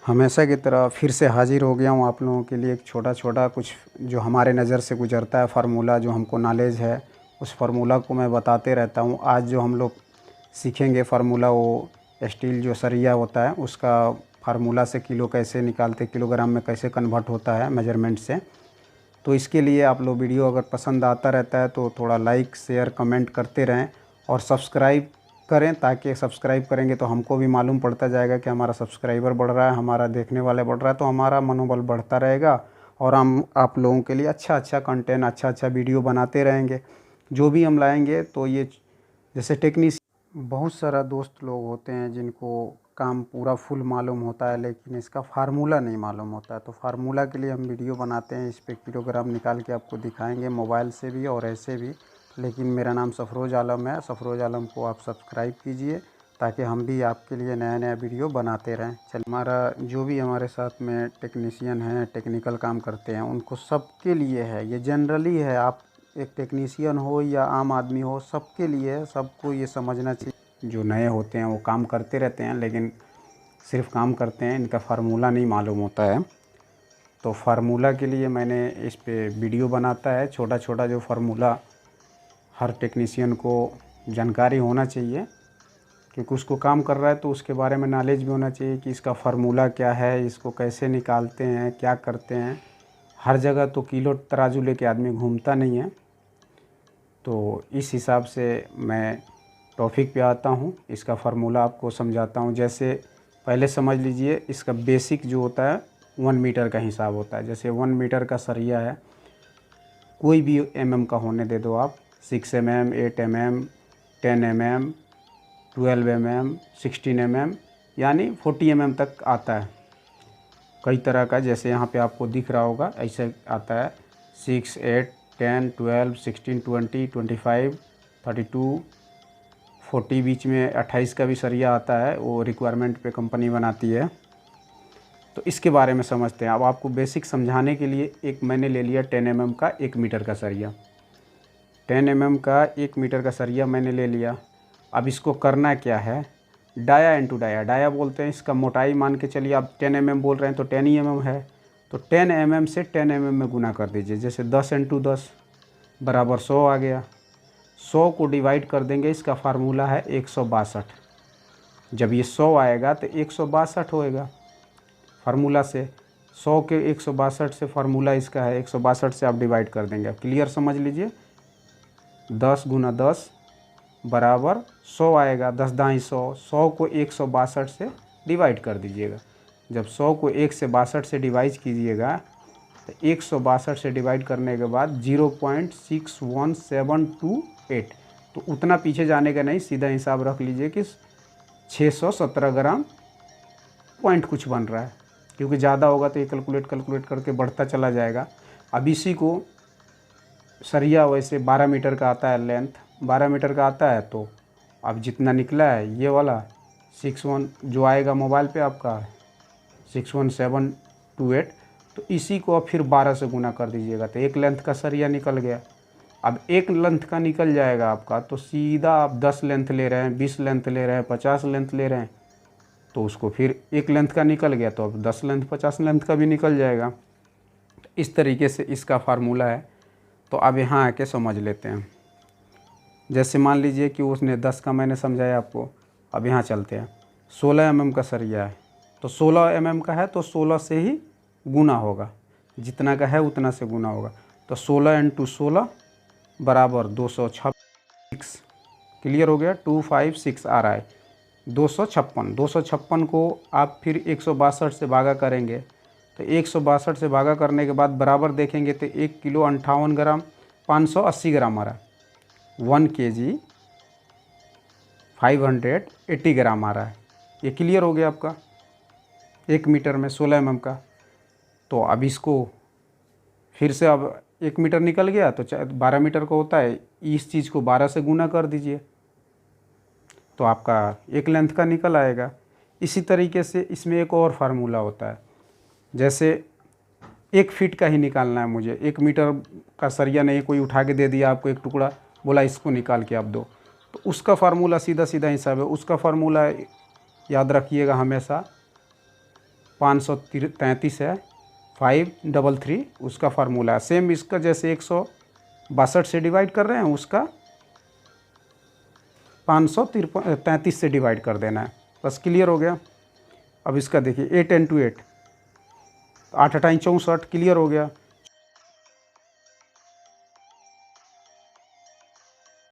हमेशा की तरह फिर से हाजिर हो गया हूँ आप लोगों के लिए एक छोटा छोटा कुछ जो हमारे नज़र से गुजरता है फार्मूला, जो हमको नॉलेज है उस फार्मूला को मैं बताते रहता हूँ। आज जो हम लोग सीखेंगे फार्मूला, वो स्टील जो सरिया होता है उसका फार्मूला से किलो कैसे निकालते, किलोग्राम में कैसे कन्वर्ट होता है मेजरमेंट से। तो इसके लिए आप लोग वीडियो अगर पसंद आता रहता है तो थोड़ा लाइक शेयर कमेंट करते रहें और सब्सक्राइब करें, ताकि सब्सक्राइब करेंगे तो हमको भी मालूम पड़ता जाएगा कि हमारा सब्सक्राइबर बढ़ रहा है, हमारा देखने वाले बढ़ रहा है, तो हमारा मनोबल बढ़ता रहेगा और हम आप लोगों के लिए अच्छा अच्छा कंटेंट, अच्छा अच्छा वीडियो बनाते रहेंगे। जो भी हम लाएंगे तो ये जैसे बहुत सारा दोस्त लोग होते हैं जिनको काम पूरा फुल मालूम होता है लेकिन इसका फार्मूला नहीं मालूम होता है। तो फार्मूला के लिए हम वीडियो बनाते हैं, इस पे किलोग्राम निकाल के आपको दिखाएंगे मोबाइल से भी और ऐसे भी। लेकिन मेरा नाम सफरोज़ आलम है, सफरोज़ आलम को आप सब्सक्राइब कीजिए ताकि हम भी आपके लिए नया नया वीडियो बनाते रहें। चल, हमारा जो भी हमारे साथ में टेक्नीशियन हैं, टेक्निकल काम करते हैं, उनको सबके लिए है, ये जनरली है। आप एक टेक्नीशियन हो या आम आदमी हो, सबके लिए है, सबको ये समझना चाहिए। जो नए होते हैं वो काम करते रहते हैं लेकिन सिर्फ काम करते हैं, इनका फार्मूला नहीं मालूम होता है। तो फार्मूला के लिए मैंने इस पे वीडियो बनाता है, छोटा छोटा जो फार्मूला हर टेक्नीशियन को जानकारी होना चाहिए, क्योंकि उसको काम कर रहा है तो उसके बारे में नॉलेज भी होना चाहिए कि इसका फार्मूला क्या है, इसको कैसे निकालते हैं, क्या करते हैं। हर जगह तो किलो तराजू लेके आदमी घूमता नहीं है। तो इस हिसाब से मैं टॉपिक पे आता हूँ, इसका फार्मूला आपको समझाता हूँ। जैसे पहले समझ लीजिए, इसका बेसिक जो होता है 1 मीटर का हिसाब होता है। जैसे 1 मीटर का सरिया है, कोई भी का होने दे दो आप, 6 8 10 12 16 यानी 40 तक आता है। कई तरह का, जैसे यहाँ पे आपको दिख रहा होगा ऐसे आता है 6 8 10 12 16 20 25 32 40, बीच में 28 का भी सरिया आता है, वो रिक्वायरमेंट पे कंपनी बनाती है। तो इसके बारे में समझते हैं। अब आपको बेसिक समझाने के लिए एक मैंने ले लिया 10 का 1 मीटर का सरिया। 10 का 1 मीटर का सरिया मैंने ले लिया। अब इसको करना क्या है, डाया इंटू डाया, डाया बोलते हैं इसका मोटाई। मान के चलिए आप 10 बोल रहे हैं तो 10 है, तो 10 से 10 में गुना कर दीजिए। जैसे 10 इंटू 10 बराबर 100 आ गया। 100 को डिवाइड कर देंगे, इसका फार्मूला है 162। जब ये 100 आएगा तो 162 होएगा फार्मूला से। 100 के 162 से फार्मूला इसका है, 162 से आप डिवाइड कर देंगे। अब क्लियर समझ लीजिए, 10 गुना 10 बराबर 100 आएगा। 10 दाई 100, 100 को 162 से डिवाइड कर दीजिएगा। जब 100 को 1 से 62 से डिवाइड कीजिएगा तो 162 से डिवाइड करने के बाद 0.61728, तो उतना पीछे जाने का नहीं, सीधा हिसाब रख लीजिए कि 617 ग्राम पॉइंट कुछ बन रहा है, क्योंकि ज़्यादा होगा तो ये कैलकुलेट करके बढ़ता चला जाएगा। अब इसी को सरिया वैसे 12 मीटर का आता है, लेंथ 12 मीटर का आता है। तो अब जितना निकला है ये वाला 61 जो आएगा मोबाइल पे आपका 61728, तो इसी को अब फिर 12 से गुना कर दीजिएगा तो एक लेंथ का सरिया निकल गया। अब एक लेंथ का निकल जाएगा आपका, तो सीधा आप 10 लेंथ ले रहे हैं, 20 लेंथ ले रहे हैं, 50 लेंथ ले रहे हैं, तो उसको फिर एक लेंथ का निकल गया तो अब 10 लेंथ 50 लेंथ का भी निकल जाएगा। इस तरीके से इसका फार्मूला है। तो अब यहाँ आके समझ लेते हैं। जैसे मान लीजिए कि उसने 10 का मैंने समझाया आपको। अब यहाँ चलते हैं, 16 का सरिया है, तो 16 का है तो 16 से ही गुना होगा, जितना का है उतना से गुना होगा। तो 16 इंटू 16 बराबर 256। क्लियर हो गया, 256 आ रहा है 256। 256 को आप फिर 162 से भागा करेंगे, तो 162 से भागा करने के बाद बराबर देखेंगे तो 1 किलो 58 ग्राम 580 ग्राम आ रहा है। 1 kg 580 ग्राम आ रहा है। ये क्लियर हो गया आपका 1 मीटर में 16 का। तो अब इसको फिर से, अब 1 मीटर निकल गया तो 12 मीटर का होता है, इस चीज़ को 12 से गुना कर दीजिए तो आपका एक लेंथ का निकल आएगा। इसी तरीके से इसमें एक और फार्मूला होता है। जैसे 1 फीट का ही निकालना है मुझे, 1 मीटर का सरिया नहीं कोई उठा के दे दिया आपको एक टुकड़ा, बोला इसको निकाल के आप दो, तो उसका फार्मूला सीधा सीधा हिसाब है। उसका फार्मूला याद रखिएगा हमेशा, 533 है 533 उसका फार्मूला है। सेम इसका जैसे 162 से डिवाइड कर रहे हैं उसका 533 से डिवाइड कर देना है। बस क्लियर हो गया। अब इसका देखिए 8 × 8 8 × 8 = 64 क्लियर हो गया।